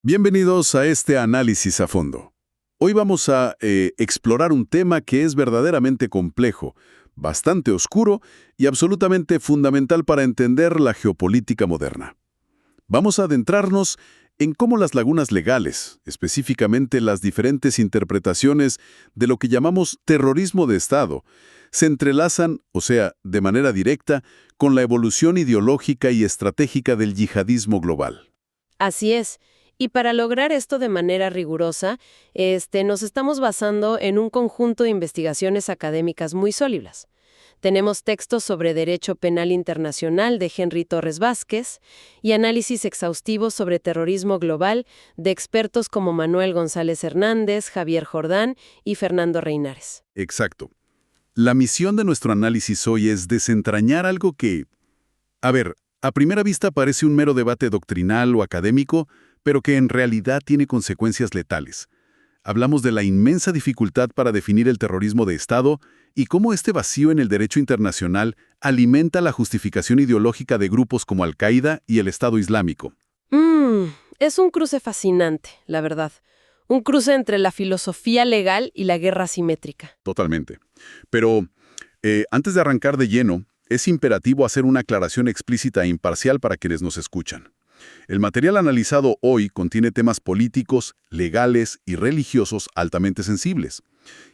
Bienvenidos a este análisis a fondo. Hoy vamos a explorar un tema que es verdaderamente complejo, bastante oscuro y absolutamente fundamental para entender la geopolítica moderna. Vamos a adentrarnos en cómo las lagunas legales, específicamente las diferentes interpretaciones de lo que llamamos terrorismo de Estado, se entrelazan, o sea, de manera directa, con la evolución ideológica y estratégica del yihadismo global. Así es. Y para lograr esto de manera rigurosa, nos estamos basando en un conjunto de investigaciones académicas muy sólidas. Tenemos textos sobre Derecho Penal Internacional de Henry Torres Vázquez y análisis exhaustivos sobre terrorismo global de expertos como Manuel González Hernández, Javier Jordán y Fernando Reinares. Exacto. La misión de nuestro análisis hoy es desentrañar algo que, a primera vista parece un mero debate doctrinal o académico, pero que en realidad tiene consecuencias letales. Hablamos de la inmensa dificultad para definir el terrorismo de Estado y cómo este vacío en el derecho internacional alimenta la justificación ideológica de grupos como Al-Qaeda y el Estado Islámico. Es un cruce fascinante, la verdad. Un cruce entre la filosofía legal y la guerra asimétrica. Totalmente. Pero antes de arrancar de lleno, es imperativo hacer una aclaración explícita e imparcial para quienes nos escuchan. El material analizado hoy contiene temas políticos, legales y religiosos altamente sensibles.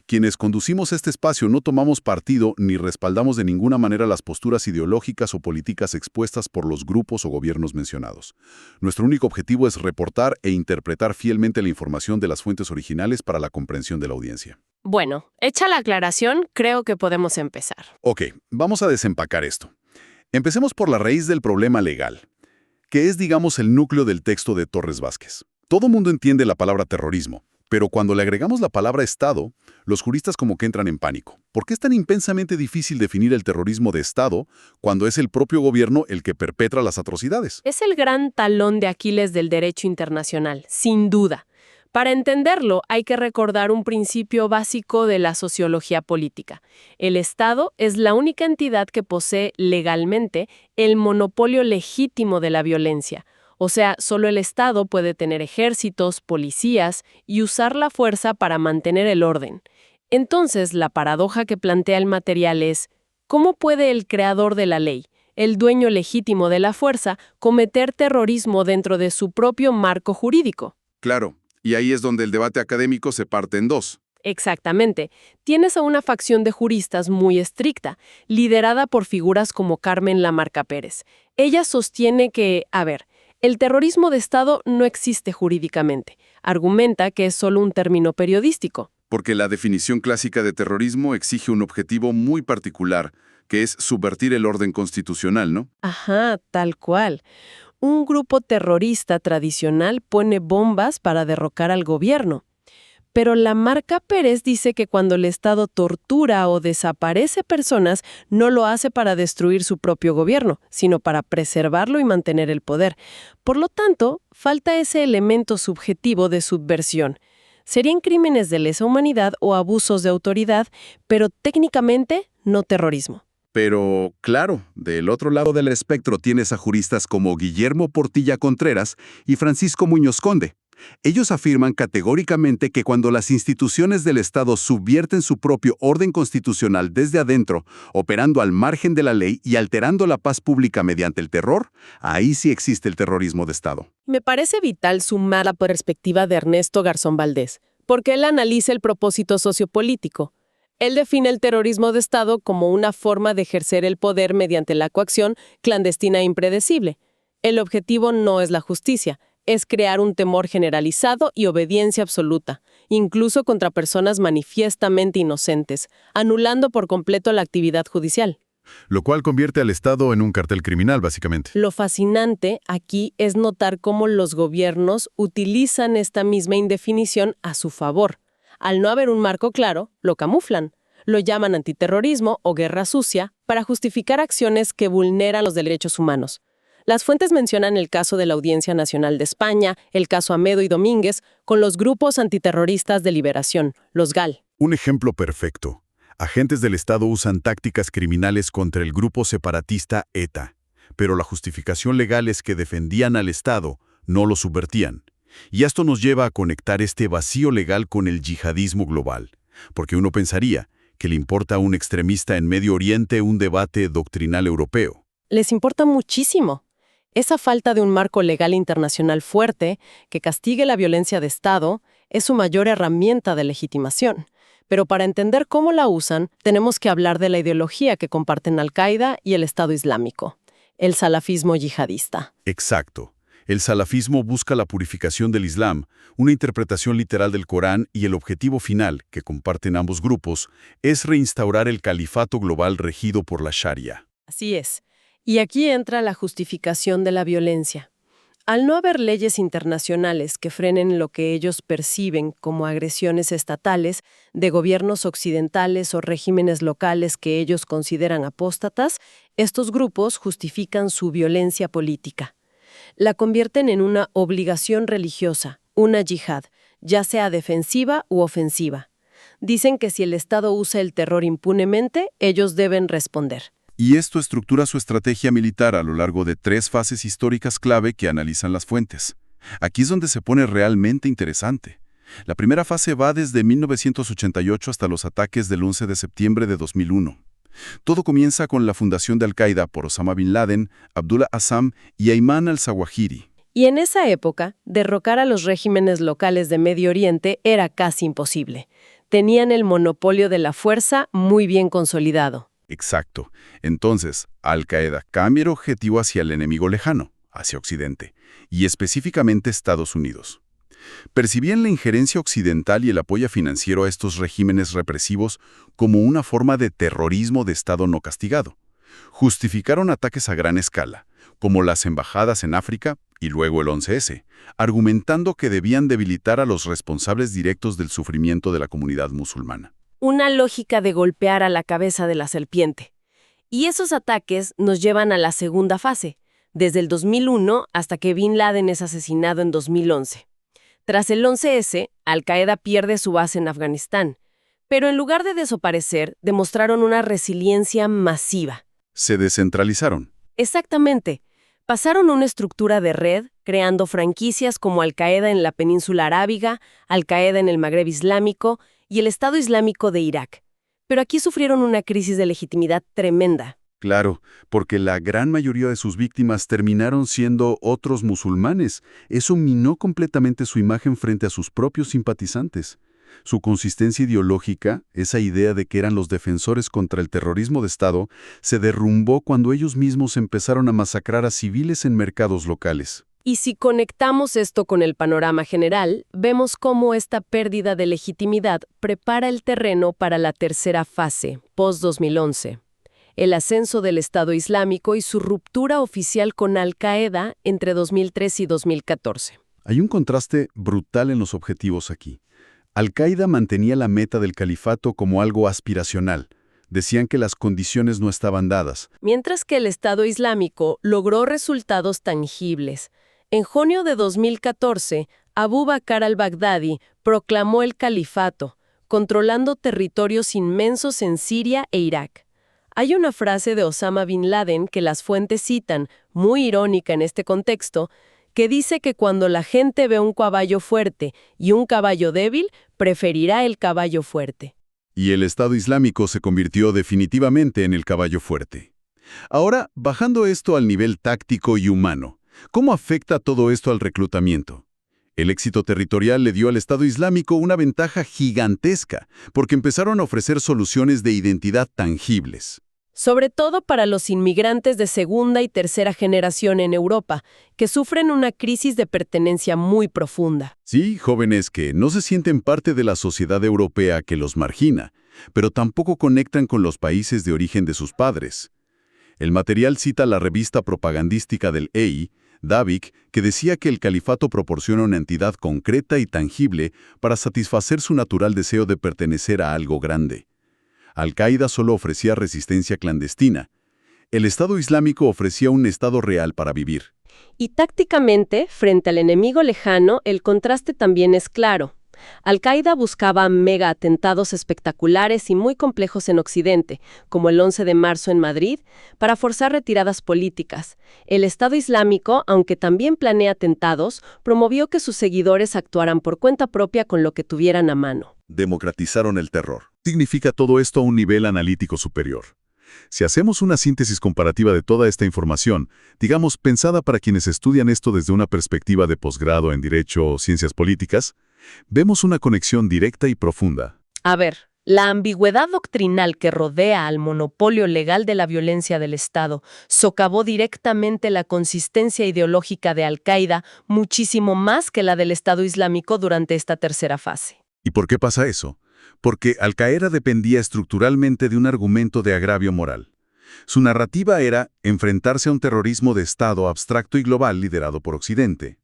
Quienes conducimos este espacio no tomamos partido ni respaldamos de ninguna manera las posturas ideológicas o políticas expuestas por los grupos o gobiernos mencionados. Nuestro único objetivo es reportar e interpretar fielmente la información de las fuentes originales para la comprensión de la audiencia. Bueno, hecha la aclaración, creo que podemos empezar. Ok, vamos a desempacar esto. Empecemos por la raíz del problema legal, que es, digamos, el núcleo del texto de Torres Vázquez. Todo mundo entiende la palabra terrorismo, pero cuando le agregamos la palabra Estado, los juristas como que entran en pánico. ¿Por qué es tan inmensamente difícil definir el terrorismo de Estado cuando es el propio gobierno el que perpetra las atrocidades? Es el gran talón de Aquiles del derecho internacional, sin duda. Para entenderlo, hay que recordar un principio básico de la sociología política. El Estado es la única entidad que posee legalmente el monopolio legítimo de la violencia. O sea, solo el Estado puede tener ejércitos, policías y usar la fuerza para mantener el orden. Entonces, la paradoja que plantea el material es, ¿cómo puede el creador de la ley, el dueño legítimo de la fuerza, cometer terrorismo dentro de su propio marco jurídico? Claro. Y ahí es donde el debate académico se parte en dos. Exactamente. Tienes a una facción de juristas muy estricta, liderada por figuras como Carmen Lamarca Pérez. Ella sostiene que, el terrorismo de Estado no existe jurídicamente. Argumenta que es solo un término periodístico. Porque la definición clásica de terrorismo exige un objetivo muy particular, que es subvertir el orden constitucional, ¿no? Ajá, tal cual. Un grupo terrorista tradicional pone bombas para derrocar al gobierno. Pero Lamarca Pérez dice que cuando el Estado tortura o desaparece personas, no lo hace para destruir su propio gobierno, sino para preservarlo y mantener el poder. Por lo tanto, falta ese elemento subjetivo de subversión. Serían crímenes de lesa humanidad o abusos de autoridad, pero técnicamente no terrorismo. Pero, claro, del otro lado del espectro tienes a juristas como Guillermo Portilla Contreras y Francisco Muñoz Conde. Ellos afirman categóricamente que cuando las instituciones del Estado subvierten su propio orden constitucional desde adentro, operando al margen de la ley y alterando la paz pública mediante el terror, ahí sí existe el terrorismo de Estado. Me parece vital sumar la perspectiva de Ernesto Garzón Valdés, porque él analiza el propósito sociopolítico. Él define el terrorismo de Estado como una forma de ejercer el poder mediante la coacción clandestina e impredecible. El objetivo no es la justicia, es crear un temor generalizado y obediencia absoluta, incluso contra personas manifiestamente inocentes, anulando por completo la actividad judicial. Lo cual convierte al Estado en un cartel criminal, básicamente. Lo fascinante aquí es notar cómo los gobiernos utilizan esta misma indefinición a su favor. Al no haber un marco claro, lo camuflan. Lo llaman antiterrorismo o guerra sucia para justificar acciones que vulneran los derechos humanos. Las fuentes mencionan el caso de la Audiencia Nacional de España, el caso Amedo y Domínguez, con los grupos antiterroristas de liberación, los GAL. Un ejemplo perfecto. Agentes del Estado usan tácticas criminales contra el grupo separatista ETA, pero la justificación legal es que defendían al Estado, no lo subvertían. Y esto nos lleva a conectar este vacío legal con el yihadismo global, porque uno pensaría que le importa a un extremista en Medio Oriente un debate doctrinal europeo. Les importa muchísimo. Esa falta de un marco legal internacional fuerte que castigue la violencia de Estado es su mayor herramienta de legitimación. Pero para entender cómo la usan, tenemos que hablar de la ideología que comparten Al-Qaeda y el Estado Islámico, el salafismo yihadista. Exacto. El salafismo busca la purificación del Islam, una interpretación literal del Corán, y el objetivo final, que comparten ambos grupos, es reinstaurar el califato global regido por la Sharia. Así es. Y aquí entra la justificación de la violencia. Al no haber leyes internacionales que frenen lo que ellos perciben como agresiones estatales de gobiernos occidentales o regímenes locales que ellos consideran apóstatas, estos grupos justifican su violencia política. La convierten en una obligación religiosa, una yihad, ya sea defensiva u ofensiva. Dicen que si el Estado usa el terror impunemente, ellos deben responder. Y esto estructura su estrategia militar a lo largo de 3 fases históricas clave que analizan las fuentes. Aquí es donde se pone realmente interesante. La primera fase va desde 1988 hasta los ataques del 11 de septiembre de 2001. Todo comienza con la fundación de Al-Qaeda por Osama Bin Laden, Abdullah Azzam y Ayman al-Zawahiri. Y en esa época, derrocar a los regímenes locales de Medio Oriente era casi imposible. Tenían el monopolio de la fuerza muy bien consolidado. Exacto. Entonces, Al-Qaeda cambia el objetivo hacia el enemigo lejano, hacia Occidente, y específicamente Estados Unidos. Percibían la injerencia occidental y el apoyo financiero a estos regímenes represivos como una forma de terrorismo de Estado no castigado. Justificaron ataques a gran escala, como las embajadas en África y luego el 11S, argumentando que debían debilitar a los responsables directos del sufrimiento de la comunidad musulmana. Una lógica de golpear a la cabeza de la serpiente. Y esos ataques nos llevan a la segunda fase, desde el 2001 hasta que Bin Laden es asesinado en 2011. Tras el 11S, Al-Qaeda pierde su base en Afganistán, pero en lugar de desaparecer, demostraron una resiliencia masiva. Se descentralizaron. Exactamente. Pasaron a una estructura de red, creando franquicias como Al-Qaeda en la península arábiga, Al-Qaeda en el Magreb Islámico y el Estado Islámico de Irak. Pero aquí sufrieron una crisis de legitimidad tremenda. Claro, porque la gran mayoría de sus víctimas terminaron siendo otros musulmanes. Eso minó completamente su imagen frente a sus propios simpatizantes. Su consistencia ideológica, esa idea de que eran los defensores contra el terrorismo de Estado, se derrumbó cuando ellos mismos empezaron a masacrar a civiles en mercados locales. Y si conectamos esto con el panorama general, vemos cómo esta pérdida de legitimidad prepara el terreno para la tercera fase, post-2011. El ascenso del Estado Islámico y su ruptura oficial con Al-Qaeda entre 2003 y 2014. Hay un contraste brutal en los objetivos aquí. Al-Qaeda mantenía la meta del califato como algo aspiracional. Decían que las condiciones no estaban dadas. Mientras que el Estado Islámico logró resultados tangibles. En junio de 2014, Abu Bakr al-Baghdadi proclamó el califato, controlando territorios inmensos en Siria e Irak. Hay una frase de Osama Bin Laden que las fuentes citan, muy irónica en este contexto, que dice que cuando la gente ve un caballo fuerte y un caballo débil, preferirá el caballo fuerte. Y el Estado Islámico se convirtió definitivamente en el caballo fuerte. Ahora, bajando esto al nivel táctico y humano, ¿cómo afecta todo esto al reclutamiento? El éxito territorial le dio al Estado Islámico una ventaja gigantesca, porque empezaron a ofrecer soluciones de identidad tangibles. Sobre todo para los inmigrantes de segunda y tercera generación en Europa, que sufren una crisis de pertenencia muy profunda. Sí, jóvenes que no se sienten parte de la sociedad europea que los margina, pero tampoco conectan con los países de origen de sus padres. El material cita la revista propagandística del EI, Davik, que decía que el califato proporciona una entidad concreta y tangible para satisfacer su natural deseo de pertenecer a algo grande. Al-Qaeda solo ofrecía resistencia clandestina. El Estado Islámico ofrecía un Estado real para vivir. Y tácticamente, frente al enemigo lejano, el contraste también es claro. Al-Qaeda buscaba mega atentados espectaculares y muy complejos en Occidente, como el 11 de marzo en Madrid, para forzar retiradas políticas. El Estado Islámico, aunque también planea atentados, promovió que sus seguidores actuaran por cuenta propia con lo que tuvieran a mano. Democratizaron el terror. Significa todo esto a un nivel analítico superior. Si hacemos una síntesis comparativa de toda esta información, digamos pensada para quienes estudian esto desde una perspectiva de posgrado en Derecho o Ciencias Políticas, vemos una conexión directa y profunda. A ver, la ambigüedad doctrinal que rodea al monopolio legal de la violencia del Estado socavó directamente la consistencia ideológica de Al-Qaeda muchísimo más que la del Estado Islámico durante esta tercera fase. ¿Y por qué pasa eso? Porque Al-Qaeda dependía estructuralmente de un argumento de agravio moral. Su narrativa era enfrentarse a un terrorismo de Estado abstracto y global liderado por Occidente.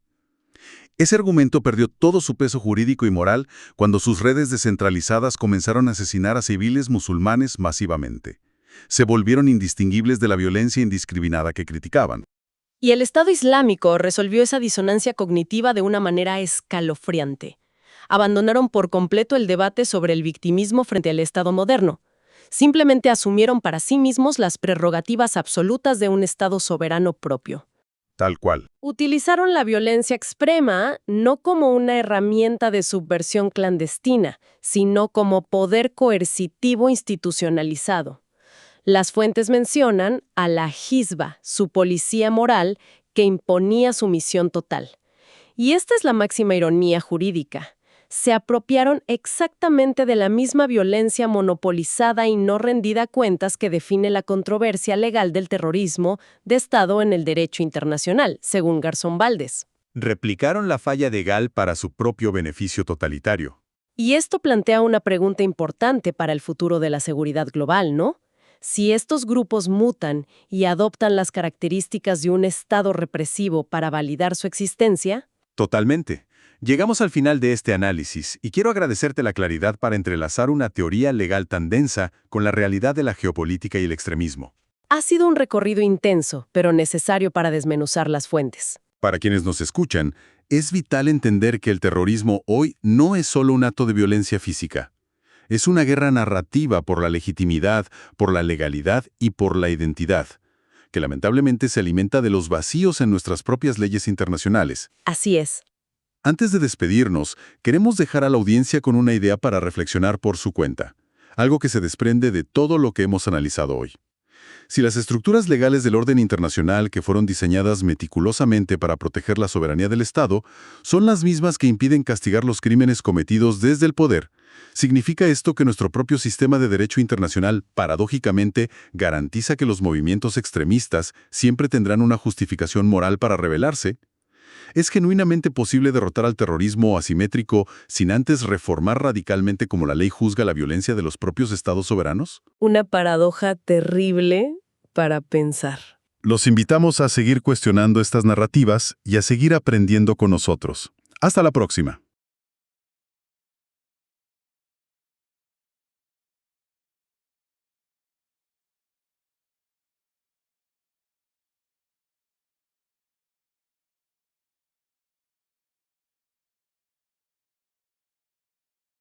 Ese argumento perdió todo su peso jurídico y moral cuando sus redes descentralizadas comenzaron a asesinar a civiles musulmanes masivamente. Se volvieron indistinguibles de la violencia indiscriminada que criticaban. Y el Estado Islámico resolvió esa disonancia cognitiva de una manera escalofriante. Abandonaron por completo el debate sobre el victimismo frente al Estado moderno. Simplemente asumieron para sí mismos las prerrogativas absolutas de un Estado soberano propio. Tal cual. Utilizaron la violencia extrema no como una herramienta de subversión clandestina, sino como poder coercitivo institucionalizado. Las fuentes mencionan a la Hizba, su policía moral, que imponía sumisión total. Y esta es la máxima ironía jurídica. Se apropiaron exactamente de la misma violencia monopolizada y no rendida a cuentas que define la controversia legal del terrorismo de Estado en el derecho internacional, según Garzón Valdés. Replicaron la falla de Gall para su propio beneficio totalitario. Y esto plantea una pregunta importante para el futuro de la seguridad global, ¿no? Si estos grupos mutan y adoptan las características de un Estado represivo para validar su existencia. Totalmente. Llegamos al final de este análisis y quiero agradecerte la claridad para entrelazar una teoría legal tan densa con la realidad de la geopolítica y el extremismo. Ha sido un recorrido intenso, pero necesario para desmenuzar las fuentes. Para quienes nos escuchan, es vital entender que el terrorismo hoy no es solo un acto de violencia física. Es una guerra narrativa por la legitimidad, por la legalidad y por la identidad, que lamentablemente se alimenta de los vacíos en nuestras propias leyes internacionales. Así es. Antes de despedirnos, queremos dejar a la audiencia con una idea para reflexionar por su cuenta, algo que se desprende de todo lo que hemos analizado hoy. Si las estructuras legales del orden internacional que fueron diseñadas meticulosamente para proteger la soberanía del Estado son las mismas que impiden castigar los crímenes cometidos desde el poder, ¿significa esto que nuestro propio sistema de derecho internacional, paradójicamente, garantiza que los movimientos extremistas siempre tendrán una justificación moral para rebelarse? ¿Es genuinamente posible derrotar al terrorismo asimétrico sin antes reformar radicalmente como la ley juzga la violencia de los propios estados soberanos? Una paradoja terrible para pensar. Los invitamos a seguir cuestionando estas narrativas y a seguir aprendiendo con nosotros. Hasta la próxima.